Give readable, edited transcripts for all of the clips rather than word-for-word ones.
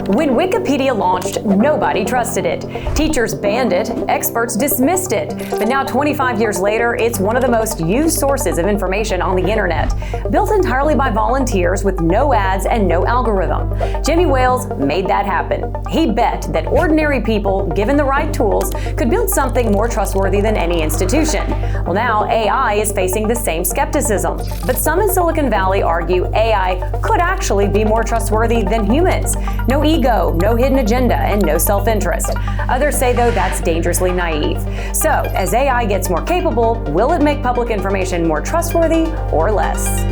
When Wikipedia launched, nobody trusted it. Teachers banned it, experts dismissed it. But now, 25 years later, it's one of the most used sources of information on the internet. Built entirely by volunteers with no ads and no algorithm. Jimmy Wales made that happen. He bet that ordinary people, given the right tools, could build something more trustworthy than any institution. Well, now AI is facing the same skepticism. But some in Silicon Valley argue AI could actually be more trustworthy than humans. No ego, no hidden agenda, and no self-interest. Others say, though, that's dangerously naive. So, as AI gets more capable, will it make public information more trustworthy or less?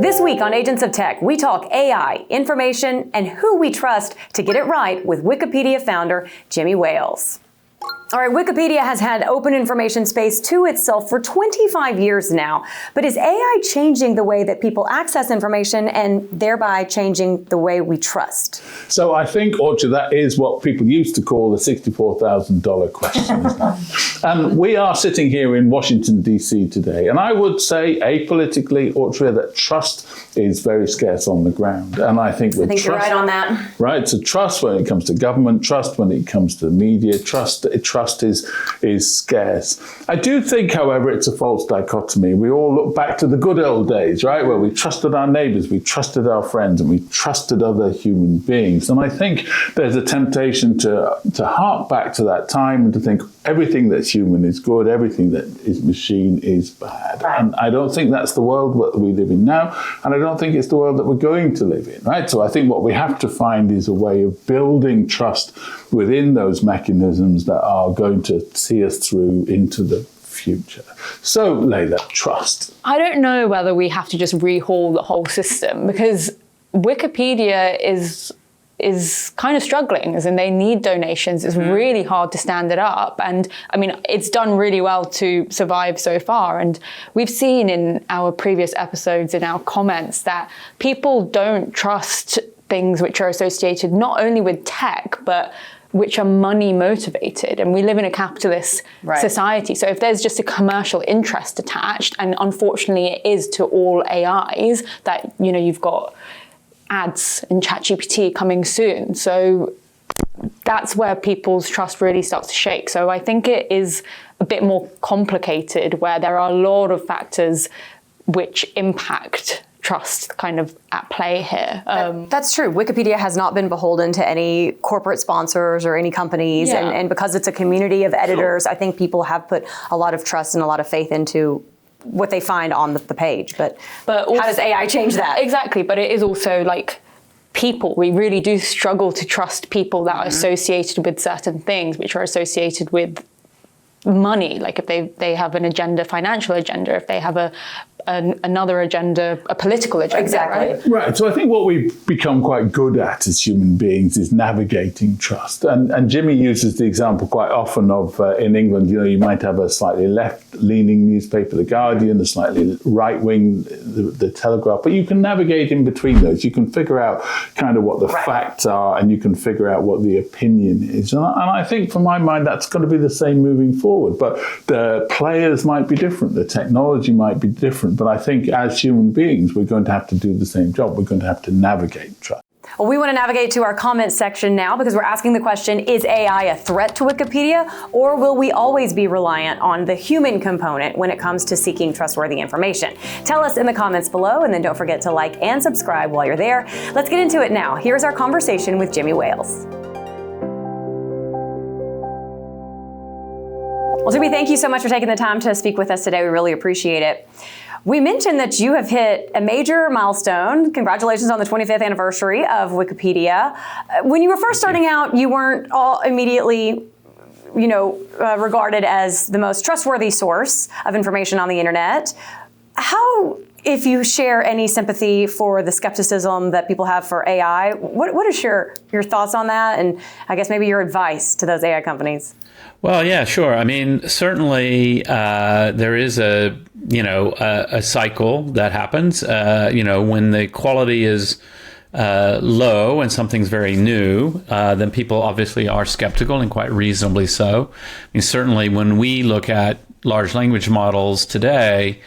This week on Agents of Tech, we talk AI, information, and who we trust to get it right with Wikipedia founder Jimmy Wales. All right, Wikipedia has had open information space to itself for 25 years now. But is AI changing the way that people access information and thereby changing the way we trust? So I think, Autria, that is what people used to call the $64,000 question, isn't it? And we are sitting here in Washington, D.C. today. And I would say apolitically, Autria, that trust is very scarce on the ground. And I think with you're right on that. Right, so trust when it comes to government, trust when it comes to the media, trust is scarce. I do think, however, it's a false dichotomy. We all look back to the good old days, right, where we trusted our neighbors, we trusted our friends, and we trusted other human beings. And I think there's a temptation to hark back to that time and to think everything that's human is good, everything that is machine is bad. Right. And I don't think that's the world that we live in now, and I don't think it's the world that we're going to live in, right? So I think what we have to find is a way of building trust within those mechanisms that are going to see us through into the future. So, Laila, trust. I don't know whether we have to just rehaul the whole system, because Wikipedia is kind of struggling, as in they need donations. It's really hard to stand it up. And I mean, it's done really well to survive so far. And we've seen in our previous episodes, in our comments, that people don't trust things which are associated not only with tech, but which are money motivated. And we live in a capitalist society. So if there's just a commercial interest attached, and unfortunately it is to all AIs, that, you know, you've got ads in ChatGPT coming soon. So that's where people's trust really starts to shake. So I think it is a bit more complicated, where there are a lot of factors which impact trust kind of at play here. That's true. Wikipedia has not been beholden to any corporate sponsors or any companies. Yeah. And because it's a community of editors, I think people have put a lot of trust and a lot of faith into what they find on the page. But also, how does AI change that? Exactly. But it is also like people. We really do struggle to trust people that are associated with certain things, which are associated with money. Like if they have an agenda, financial agenda, if they have another agenda, a political agenda. Exactly. Right. So I think what we've become quite good at as human beings is navigating trust. And Jimmy uses the example quite often of in England, you know, you might have a slightly left-leaning newspaper, The Guardian, a slightly right-wing, the Telegraph, but you can navigate in between those. You can figure out kind of what the facts are, and you can figure out what the opinion is. And I think, from my mind, that's going to be the same moving forward. But the players might be different, the technology might be different. But I think as human beings, we're going to have to do the same job. We're going to have to navigate trust. Well, we want to navigate to our comments section now, because we're asking the question, is AI a threat to Wikipedia, or will we always be reliant on the human component when it comes to seeking trustworthy information? Tell us in the comments below, and then don't forget to like and subscribe while you're there. Let's get into it now. Here's our conversation with Jimmy Wales. Well, Jimmy, thank you so much for taking the time to speak with us today. We really appreciate it. We mentioned that you have hit a major milestone. Congratulations on the 25th anniversary of Wikipedia. When you were first starting out, you weren't all immediately, regarded as the most trustworthy source of information on the internet. How, if you share any sympathy for the skepticism that people have for AI, what is your thoughts on that? And I guess maybe your advice to those AI companies? Well, yeah, sure. I mean, certainly there is a cycle that happens. When the quality is low and something's very new, then people obviously are skeptical, and quite reasonably so. I mean, certainly when we look at large language models today,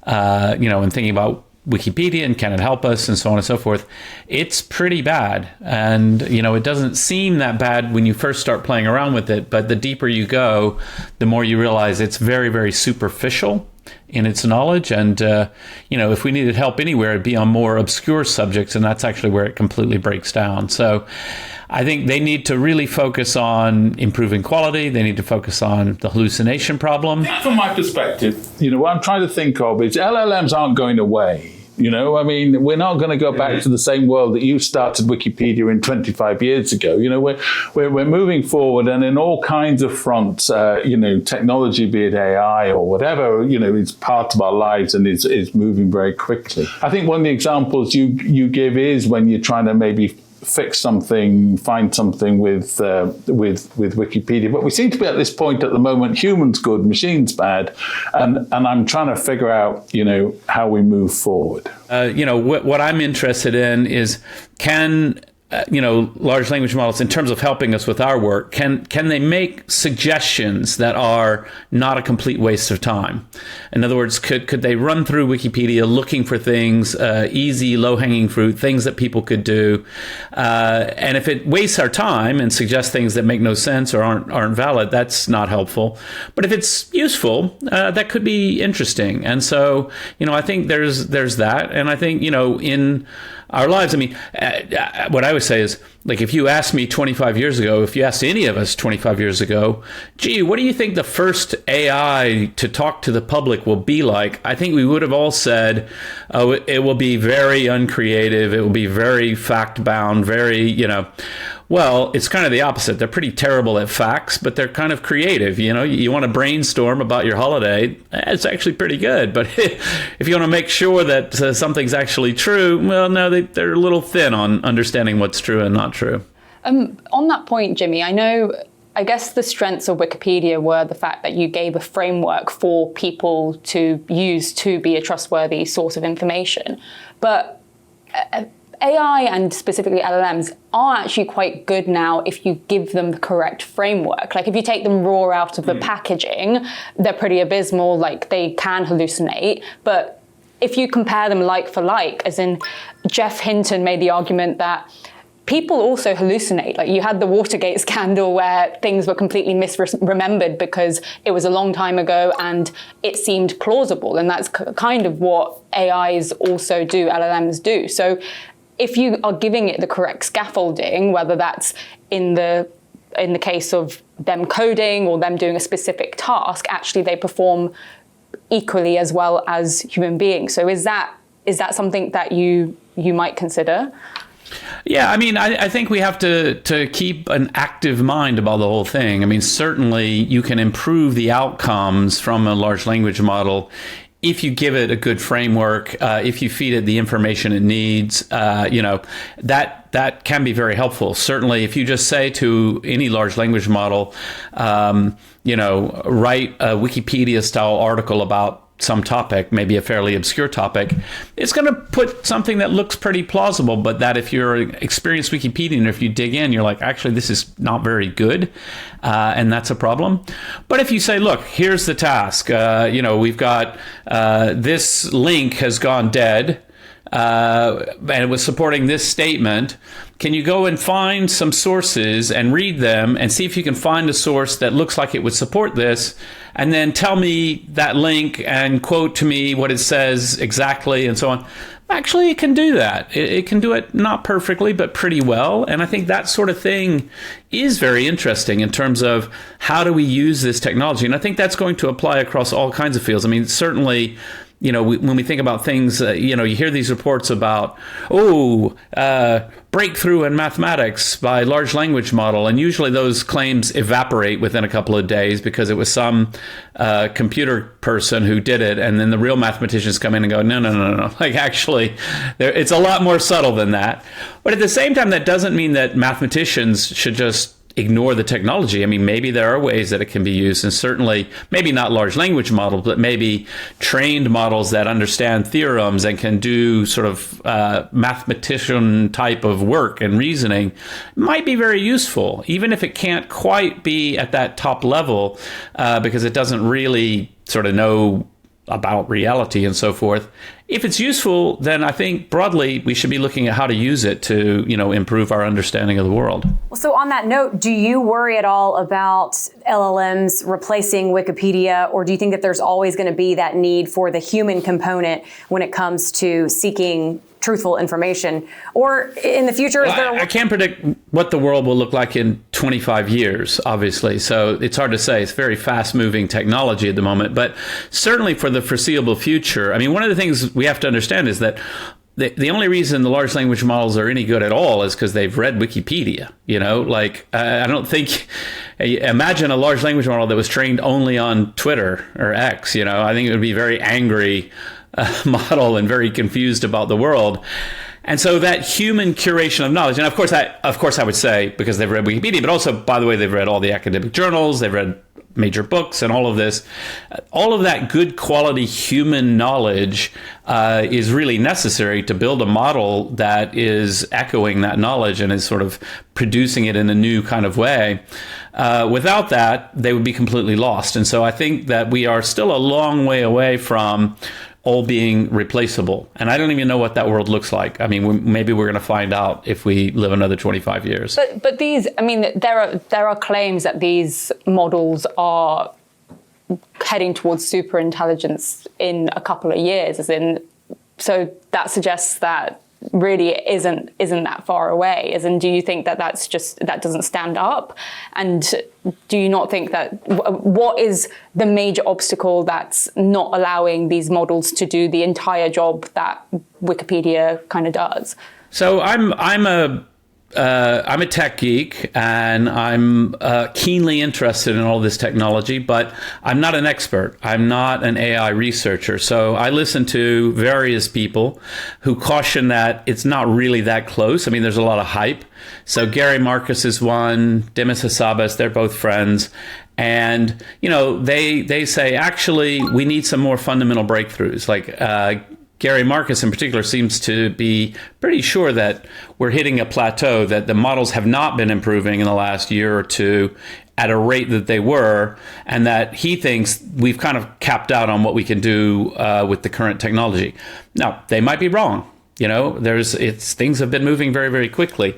and thinking about Wikipedia and can it help us and so on and so forth, it's pretty bad. And, it doesn't seem that bad when you first start playing around with it, but the deeper you go, the more you realize it's very, very superficial in its knowledge. And, if we needed help anywhere, it'd be on more obscure subjects, and that's actually where it completely breaks down. So I think they need to really focus on improving quality. They need to focus on the hallucination problem. From my perspective, what I'm trying to think of is LLMs aren't going away. We're not going to go back to the same world that you started Wikipedia in 25 years ago. We're moving forward, and in all kinds of fronts, technology, be it AI or whatever, it's part of our lives and is moving very quickly. I think one of the examples you give is when you're trying to maybe fix something, find something with Wikipedia. But we seem to be at this point at the moment, humans good, machines bad, and I'm trying to figure out, how we move forward. What I'm interested in is can large language models, in terms of helping us with our work, can they make suggestions that are not a complete waste of time? In other words, could they run through Wikipedia looking for things, easy, low-hanging fruit, things that people could do? And if it wastes our time and suggests things that make no sense or aren't valid, that's not helpful. But if it's useful, that could be interesting. And so, I think there's that. And I think, in our lives, what I would say is, like, if you asked me 25 years ago, if you asked any of us 25 years ago, gee, what do you think the first AI to talk to the public will be like? I think we would have all said, oh, it will be very uncreative. It will be very fact-bound, very, Well, it's kind of the opposite. They're pretty terrible at facts, but they're kind of creative. You want to brainstorm about your holiday, it's actually pretty good. But if you want to make sure that something's actually true, well, no, they're a little thin on understanding what's true and not true. On that point, Jimmy, I guess the strengths of Wikipedia were the fact that you gave a framework for people to use to be a trustworthy source of information. But AI and specifically LLMs are actually quite good now if you give them the correct framework. Like if you take them raw out of the packaging, they're pretty abysmal, like they can hallucinate. But if you compare them like for like, as in Jeff Hinton made the argument that people also hallucinate. Like you had the Watergate scandal where things were completely misremembered because it was a long time ago and it seemed plausible. And that's kind of what AIs also do, LLMs do. So if you are giving it the correct scaffolding, whether that's in the case of them coding or them doing a specific task, actually they perform equally as well as human beings. So is that something that you might consider? Yeah, I think we have to keep an active mind about the whole thing. Certainly you can improve the outcomes from a large language model if you give it a good framework, if you feed it the information it needs, that can be very helpful. Certainly, if you just say to any large language model, write a Wikipedia-style article about some topic, maybe a fairly obscure topic, it's going to put something that looks pretty plausible, but that if you're an experienced Wikipedian, or if you dig in, you're like, actually, this is not very good, and that's a problem. But if you say, look, here's the task, we've got this link has gone dead, and it was supporting this statement. Can you go and find some sources and read them and see if you can find a source that looks like it would support this, and then tell me that link and quote to me what it says exactly and so on. Actually, it can do that. It can do it not perfectly, but pretty well. And I think that sort of thing is very interesting in terms of how do we use this technology. And I think that's going to apply across all kinds of fields. Certainly, when we think about things, you hear these reports about, breakthrough in mathematics by large language model. And usually those claims evaporate within a couple of days because it was some computer person who did it. And then the real mathematicians come in and go, no. Like, actually, it's a lot more subtle than that. But at the same time, that doesn't mean that mathematicians should just ignore the technology. Maybe there are ways that it can be used, and certainly maybe not large language models, but maybe trained models that understand theorems and can do sort of mathematician type of work and reasoning might be very useful, even if it can't quite be at that top level because it doesn't really sort of know about reality and so forth. if it's useful, then I think broadly we should be looking at how to use it to, improve our understanding of the world. Well, so on that note, do you worry at all about LLMs replacing Wikipedia, or do you think that there's always going to be that need for the human component when it comes to seeking truthful information? Or in the future, I can't predict what the world will look like in 25 years, obviously. So it's hard to say. It's very fast-moving technology at the moment. But certainly for the foreseeable future, I mean, one of the things we have to understand is that the only reason the large language models are any good at all is because they've read Wikipedia. I don't think, imagine a large language model that was trained only on Twitter or X. I think it would be very angry model and very confused about the world. And so that human curation of knowledge, and of course I would say because they've read Wikipedia, but also, by the way, they've read all the academic journals, they've read major books and all of this, all of that good quality human knowledge is really necessary to build a model that is echoing that knowledge and is sort of producing it in a new kind of way. Without that, they would be completely lost. And so I think that we are still a long way away from all being replaceable. And I don't even know what that world looks like. I mean, maybe we're going to find out if we live another 25 years. But these, I mean, there are claims that these models are heading towards super intelligence in a couple of years, so that suggests that really isn't that far away. Do you think that that doesn't stand up? And do you not think that what is the major obstacle that's not allowing these models to do the entire job that Wikipedia kind of does? So I'm a tech geek, and I'm keenly interested in all this technology, but I'm not an expert. I'm not an AI researcher. So I listen to various people who caution that it's not really that close. I mean, there's a lot of hype. So Gary Marcus is one, Demis Hassabis, they're both friends. And, they say, actually, we need some more fundamental breakthroughs. Like Gary Marcus in particular seems to be pretty sure that we're hitting a plateau, that the models have not been improving in the last year or two at a rate that they were, and that he thinks we've kind of capped out on what we can do with the current technology. Now, they might be wrong. Things have been moving very, very quickly.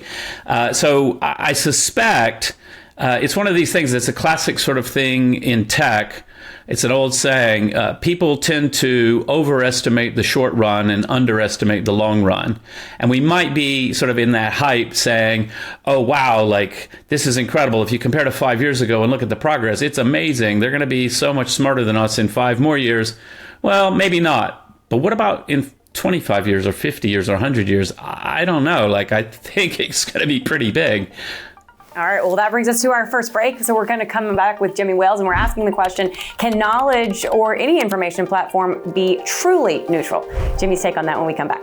So I suspect it's one of these things that's a classic sort of thing in tech. It's an old saying, people tend to overestimate the short run and underestimate the long run. And we might be sort of in that hype saying, oh, wow, like this is incredible. If you compare to 5 years ago and look at the progress, it's amazing. They're going to be so much smarter than us in 5 more years. Well, maybe not. But what about in 25 years or 50 years or 100 years? I don't know. I think it's going to be pretty big. All right, well, that brings us to our first break. So we're going to come back with Jimmy Wales, and we're asking the question, can knowledge or any information platform be truly neutral? Jimmy's take on that when we come back.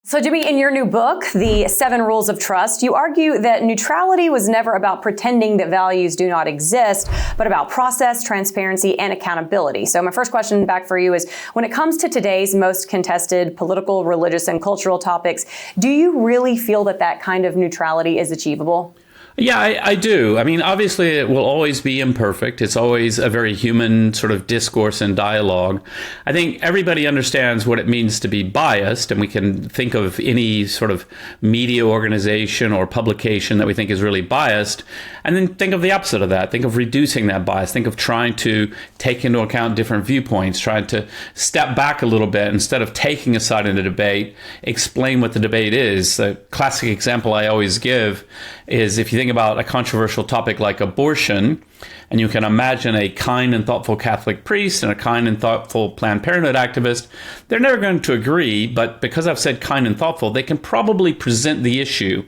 So Jimmy, in your new book, The 7 Rules of Trust, you argue that neutrality was never about pretending that values do not exist, but about process, transparency, and accountability. So my first question back for you is, when it comes to today's most contested political, religious, and cultural topics, do you really feel that that kind of neutrality is achievable? Yeah, I do. I mean, obviously, it will always be imperfect. It's always a very human sort of discourse and dialogue. I think everybody understands what it means to be biased, and we can think of any sort of media organization or publication that we think is really biased, and then think of the opposite of that. Think of reducing that bias. Think of trying to take into account different viewpoints, trying to step back a little bit instead of taking a side in a debate, explain what the debate is. The classic example I always give is if you think about a controversial topic like abortion, and you can imagine a kind and thoughtful Catholic priest and a kind and thoughtful Planned Parenthood activist, they're never going to agree, but because I've said kind and thoughtful, they can probably present the issue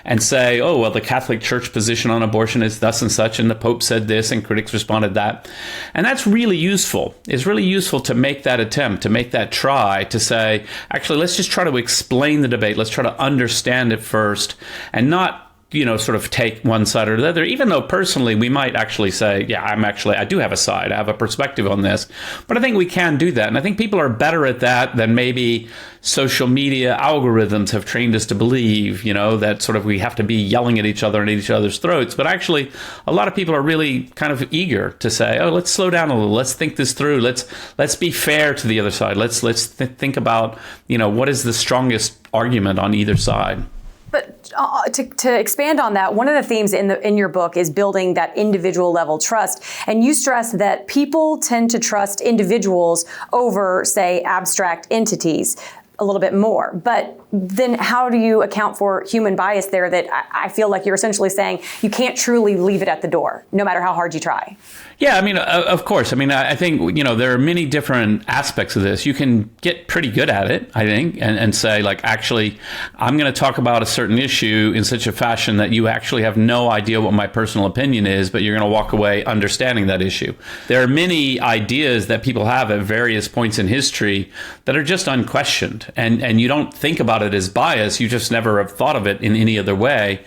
and say, oh, well, the Catholic Church position on abortion is thus and such, and the Pope said this, and critics responded that. And that's really useful. It's really useful to make that attempt, to make that try, to say, actually, let's just try to explain the debate. Let's try to understand it first, and not sort of take one side or the other, even though personally we might actually say, yeah, I do have a side, I have a perspective on this. But I think we can do that. And I think people are better at that than maybe social media algorithms have trained us to believe, that sort of we have to be yelling at each other and at each other's throats. But actually, a lot of people are really kind of eager to say, oh, let's slow down a little. Let's think this through. Let's be fair to the other side. Let's think about, what is the strongest argument on either side. But to expand on that, one of the themes in your book is building that individual level trust. And you stress that people tend to trust individuals over, say, abstract entities a little bit more. But then how do you account for human bias there that I feel like you're essentially saying you can't truly leave it at the door, no matter how hard you try? Yeah, of course. I think, there are many different aspects of this. You can get pretty good at it, I think, and say, like, actually, I'm going to talk about a certain issue in such a fashion that you actually have no idea what my personal opinion is, but you're going to walk away understanding that issue. There are many ideas that people have at various points in history that are just unquestioned, and you don't think about it as bias. You just never have thought of it in any other way.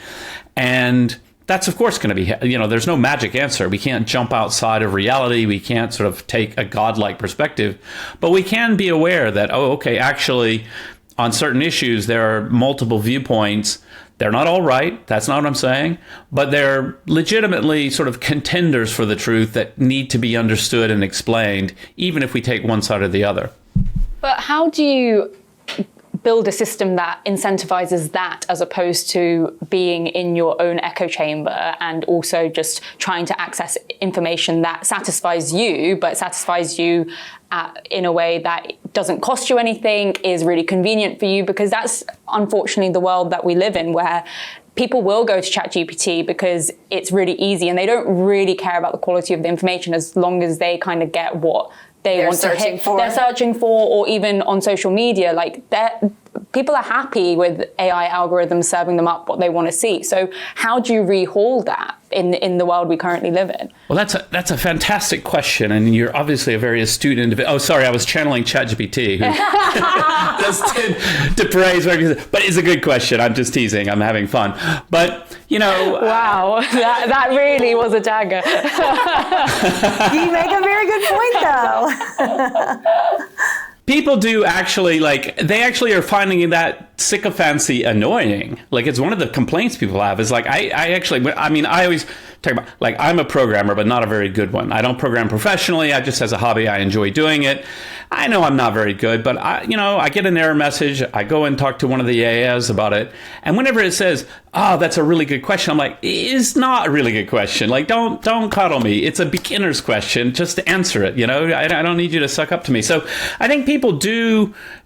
And that's, of course, going to be, there's no magic answer. We can't jump outside of reality. We can't sort of take a godlike perspective. But we can be aware that, actually, on certain issues, there are multiple viewpoints. They're not all right. That's not what I'm saying. But they're legitimately sort of contenders for the truth that need to be understood and explained, even if we take one side or the other. But how do you build a system that incentivizes that as opposed to being in your own echo chamber and also just trying to access information that satisfies you, but satisfies you in a way that doesn't cost you anything, is really convenient for you? Because that's unfortunately the world that we live in, where people will go to ChatGPT because it's really easy and they don't really care about the quality of the information as long as they kind of get what they're searching for, or even on social media, like people are happy with AI algorithms serving them up what they want to see. So how do you rehaul that in the world we currently live in? Well, that's a fantastic question, and you're obviously a very astute individual. Oh, sorry, I was channeling ChatGPT, who does to praise, but it's a good question. I'm just teasing. I'm having fun, but wow, that really was a dagger. You make a very good point, though. People do actually, they actually are finding that sycophancy annoying. Like, it's one of the complaints people have is like, I always talk about, like, I'm a programmer, but not a very good one. I don't program professionally. I just, as a hobby, I enjoy doing it. I know I'm not very good, but I get an error message. I go and talk to one of the AAs about it. And whenever it says, oh, that's a really good question, I'm like, it's not a really good question. Like, don't coddle me. It's a beginner's question. Just answer it. I don't need you to suck up to me. So I think people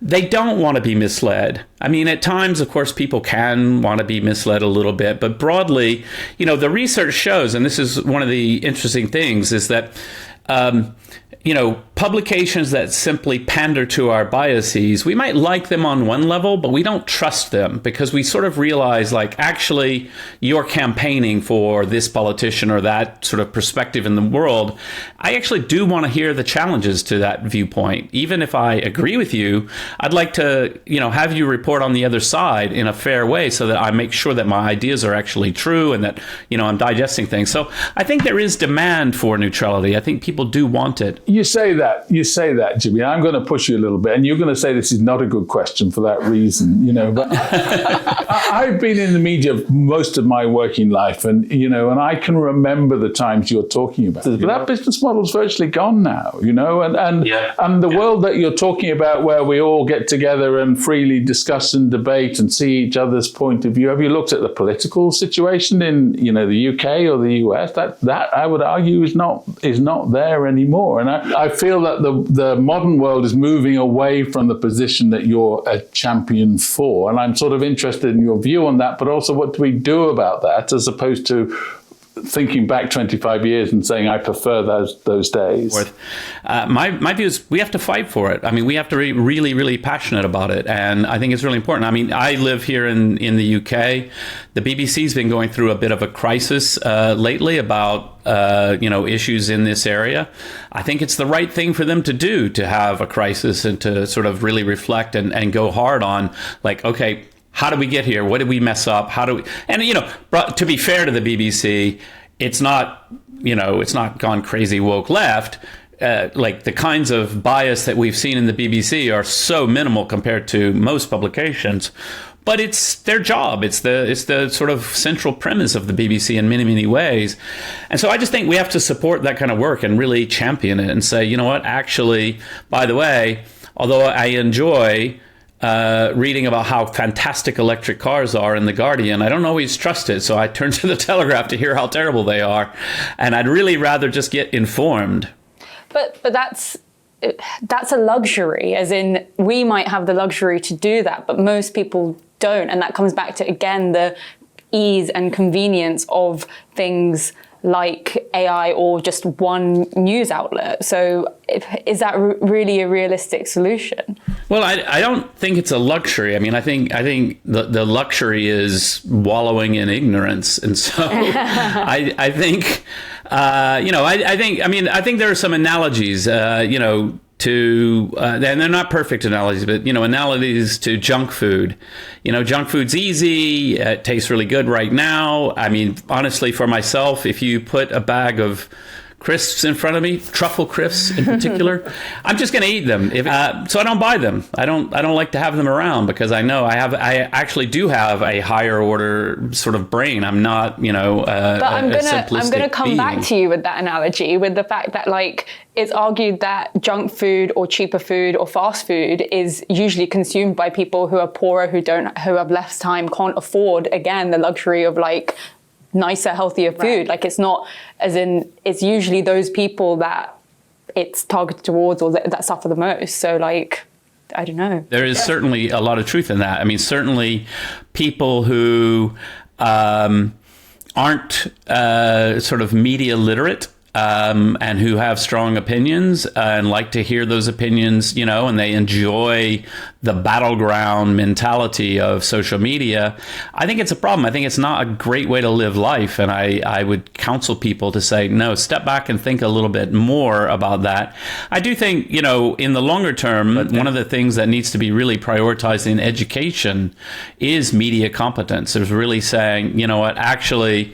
they don't want to be misled. At times, of course, people can want to be misled a little bit, but broadly, the research shows, and this is one of the interesting things, is that, publications that simply pander to our biases, we might like them on one level, but we don't trust them because we sort of realize, like, actually, you're campaigning for this politician or that sort of perspective in the world. I actually do want to hear the challenges to that viewpoint. Even if I agree with you, I'd like to, have you report on the other side in a fair way so that I make sure that my ideas are actually true and that, I'm digesting things. So I think there is demand for neutrality. I think people do want it. You say that, Jimmy. I'm going to push you a little bit, and you're going to say this is not a good question for that reason, But I've been in the media most of my working life, and I can remember the times you're talking about. But that business model's virtually gone now, and the world that you're talking about, where we all get together and freely discuss and debate and see each other's point of view. Have you looked at the political situation in the UK or the US? That I would argue is not there anymore, and I feel that the modern world is moving away from the position that you're a champion for. And I'm sort of interested in your view on that, but also what do we do about that, as opposed to thinking back 25 years and saying, I prefer those days. My view is we have to fight for it. We have to be really, really passionate about it. And I think it's really important. I live here in the UK. The BBC's been going through a bit of a crisis lately about issues in this area. I think it's the right thing for them to do, to have a crisis and to sort of really reflect and go hard on, like, okay, how did we get here? What did we mess up? How do we? And to be fair to the BBC, it's not gone crazy woke left. Like the kinds of bias that we've seen in the BBC are so minimal compared to most publications. But it's their job. It's the sort of central premise of the BBC in many, many ways. And so I just think we have to support that kind of work and really champion it and say, you know what, actually, by the way, although I enjoy reading about how fantastic electric cars are in The Guardian, I don't always trust it. So I turn to The Telegraph to hear how terrible they are. And I'd really rather just get informed. But that's a luxury, as in we might have the luxury to do that, but most people don't. And that comes back to, again, the ease and convenience of things like AI or just one news outlet. So is that really a realistic solution? Well, I don't think it's a luxury. I mean, I think the luxury is wallowing in ignorance. And so I think, I think there are some analogies, to, and they're not perfect analogies, but, analogies to junk food. Junk food's easy. It tastes really good right now. I mean, honestly, for myself, if you put a bag of crisps in front of me, truffle crisps in particular, I'm just going to eat them. So I don't buy them. I don't like to have them around because I know I actually do have a higher order sort of brain. I'm not, But I'm gonna come back to you with that analogy, with the fact that it's argued that junk food or cheaper food or fast food is usually consumed by people who are poorer, who have less time, can't afford, again, the luxury of nicer, healthier food. Right. It's not, as in, it's usually those people that it's targeted towards or that suffer the most. So I don't know. There is certainly a lot of truth in that. I mean, certainly people who aren't sort of media literate and who have strong opinions and like to hear those opinions, and they enjoy the battleground mentality of social media. I think it's a problem. I think it's not a great way to live life. And I would counsel people to say, no, step back and think a little bit more about that. I do think, in the longer term, one of the things that needs to be really prioritized in education is media competence. There's really saying, you know what, actually,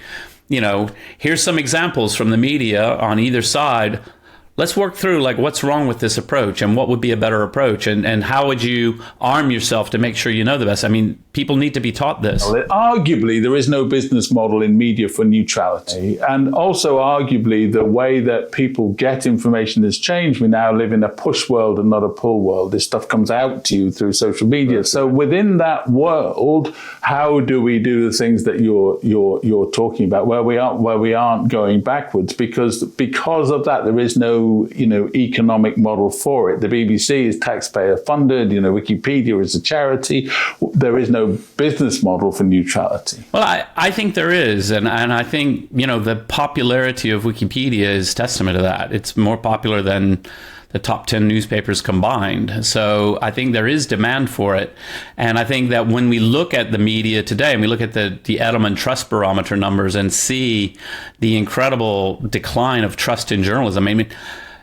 here's some examples from the media on either side. Let's work through what's wrong with this approach and what would be a better approach and how would you arm yourself to make sure you know the best. I mean, people need to be taught this. Well, arguably, there is no business model in media for neutrality. And also, arguably, the way that people get information has changed. We now live in a push world and not a pull world. This stuff comes out to you through social media. So within that world, how do we do the things that you're talking about, where we aren't going backwards? Because of that, there is no economic model for it. The BBC is taxpayer funded. Wikipedia is a charity. There is no business model for neutrality. Well, I think there is, and I think the popularity of Wikipedia is testament to that. It's more popular than the top 10 newspapers combined. So I think there is demand for it. And I think that when we look at the media today and we look at the Edelman Trust Barometer numbers and see the incredible decline of trust in journalism, I mean,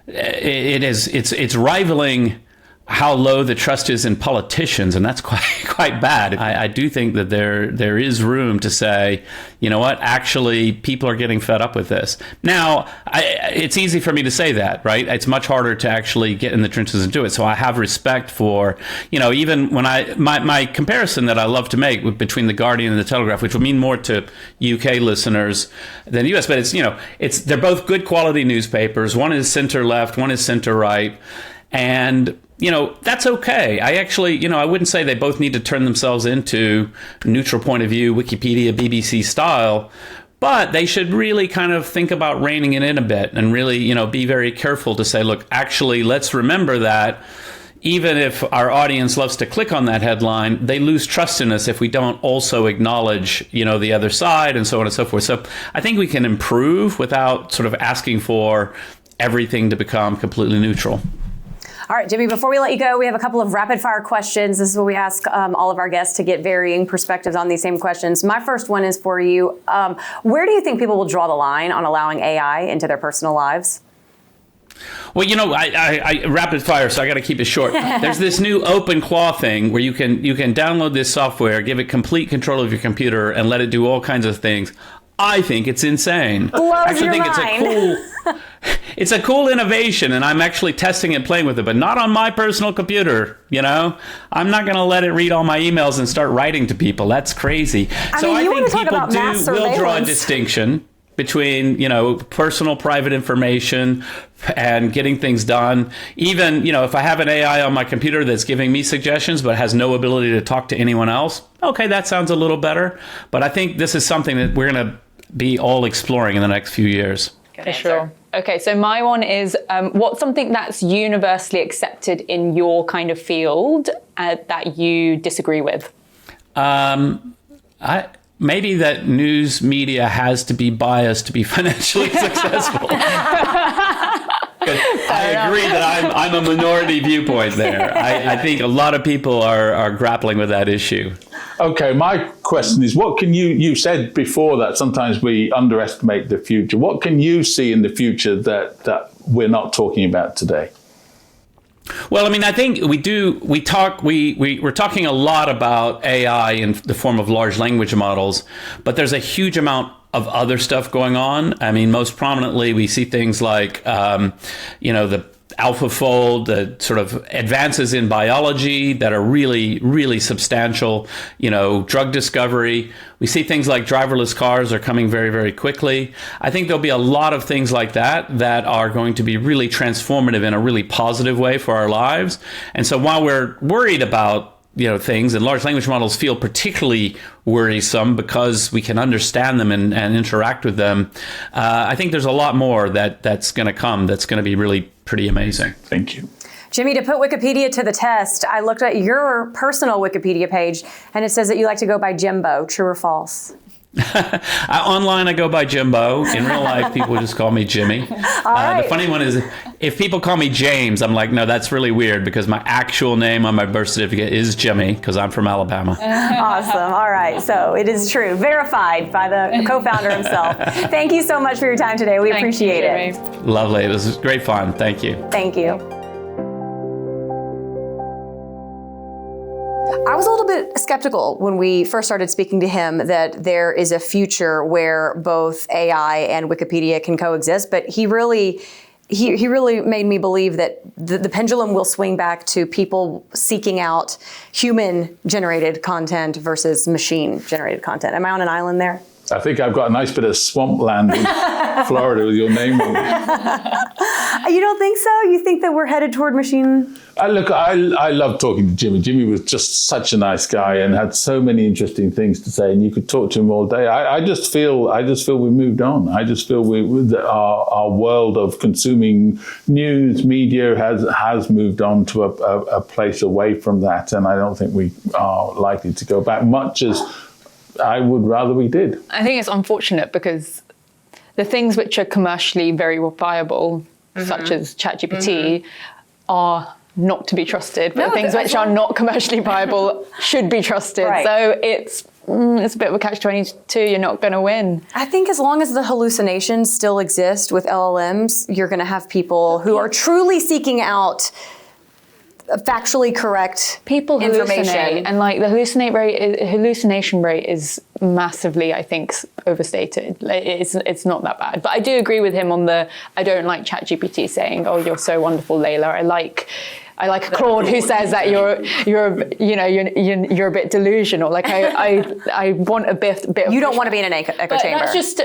it's rivaling how low the trust is in politicians, and that's quite bad. I do think that there is room to say, you know what, actually, people are getting fed up with this. Now, it's easy for me to say that, right? It's much harder to actually get in the trenches and do it. So I have respect for, even when my comparison that I love to make between The Guardian and The Telegraph, which will mean more to UK listeners than US, but they're both good quality newspapers. One is center left, one is center right. And that's okay. I actually, I wouldn't say they both need to turn themselves into neutral point of view, Wikipedia, BBC style, but they should really kind of think about reining it in a bit and really, be very careful to say, look, actually, let's remember that even if our audience loves to click on that headline, they lose trust in us if we don't also acknowledge, the other side and so on and so forth. So I think we can improve without sort of asking for everything to become completely neutral. All right, Jimmy, before we let you go, we have a couple of rapid fire questions. This is what we ask all of our guests to get varying perspectives on these same questions. My first one is for you. Where do you think people will draw the line on allowing AI into their personal lives? Well, I rapid fire, so I got to keep it short. There's this new OpenClaw thing where you can download this software, give it complete control of your computer, and let it do all kinds of things. I think it's insane. I actually think it's a cool innovation, and I'm actually testing it, playing with it, but not on my personal computer. I'm not going to let it read all my emails and start writing to people. That's crazy. I think people will draw a distinction between, personal private information and getting things done. Even, if I have an AI on my computer that's giving me suggestions but has no ability to talk to anyone else, okay, that sounds a little better. But I think this is something that we're going to be all exploring in the next few years. For sure. Okay, so my one is, what's something that's universally accepted in your kind of field that you disagree with? Maybe that news media has to be biased to be financially successful. I agree that I'm a minority viewpoint there. I think a lot of people are grappling with that issue. Okay, my question is, what can you said before that sometimes we underestimate the future. What can you see in the future that we're not talking about today? Well, I think we're talking a lot about AI in the form of large language models, but there's a huge amount of other stuff going on. Most prominently, we see things like, the AlphaFold, the sort of advances in biology that are really, really substantial, drug discovery. We see things like driverless cars are coming very, very quickly. I think there'll be a lot of things like that are going to be really transformative in a really positive way for our lives. And so while we're worried about things, and large language models feel particularly worrisome because we can understand them and interact with them, I think there's a lot more that's going to come that's going to be really pretty amazing. Thank you. Jimmy, to put Wikipedia to the test, I looked at your personal Wikipedia page, and it says that you like to go by Jimbo. True or false? Online, I go by Jimbo. In real life, people just call me Jimmy. The funny one is, if people call me James, I'm like, no, that's really weird, because my actual name on my birth certificate is Jimmy, because I'm from Alabama. Awesome. All right. So it is true. Verified by the co-founder himself. Thank you so much for your time today. We appreciate it. Lovely. It was great fun. Thank you. Thank you. I was a little bit skeptical when we first started speaking to him that there is a future where both AI and Wikipedia can coexist, but he really made me believe that the pendulum will swing back to people seeking out human-generated content versus machine-generated content. Am I on an island there? I think I've got a nice bit of swampland in Florida with your name on it. You don't think so? You think that we're headed toward machine? Look, I love talking to Jimmy. Jimmy was just such a nice guy and had so many interesting things to say, and you could talk to him all day. I just feel we moved on. I just feel our world of consuming news, media has moved on to a place away from that, and I don't think we are likely to go back, much as I would rather we did. I think it's unfortunate because the things which are commercially very viable, such as ChatGPT, are not to be trusted, but the things which are not commercially viable should be trusted. Right. So it's a bit of a catch-22. You're not going to win. I think as long as the hallucinations still exist with LLMs, you're going to have people who are truly seeking out factually correct people information, and like the hallucination rate is massily, I think, overstated. It's not that bad. But I do agree with him on I don't like ChatGPT saying, "Oh, you're so wonderful, Laila." I like Claude who says that you're a bit delusional. Like I want a bit. You don't want to be in an echo chamber.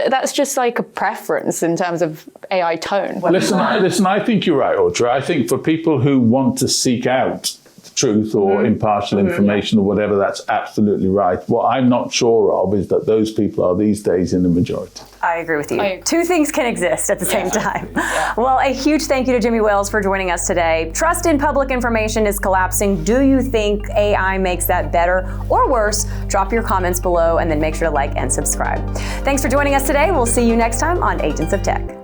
That's just like a preference in terms of AI tone. Listen. I think you're right, Autria. I think for people who want to seek out truth or impartial information or whatever, that's absolutely right. What I'm not sure of is that those people are these days in the majority. I agree with you. Two things can exist at the same time. Yeah. Well, a huge thank you to Jimmy Wales for joining us today. Trust in public information is collapsing. Do you think AI makes that better or worse? Drop your comments below and then make sure to like and subscribe. Thanks for joining us today. We'll see you next time on Agents of Tech.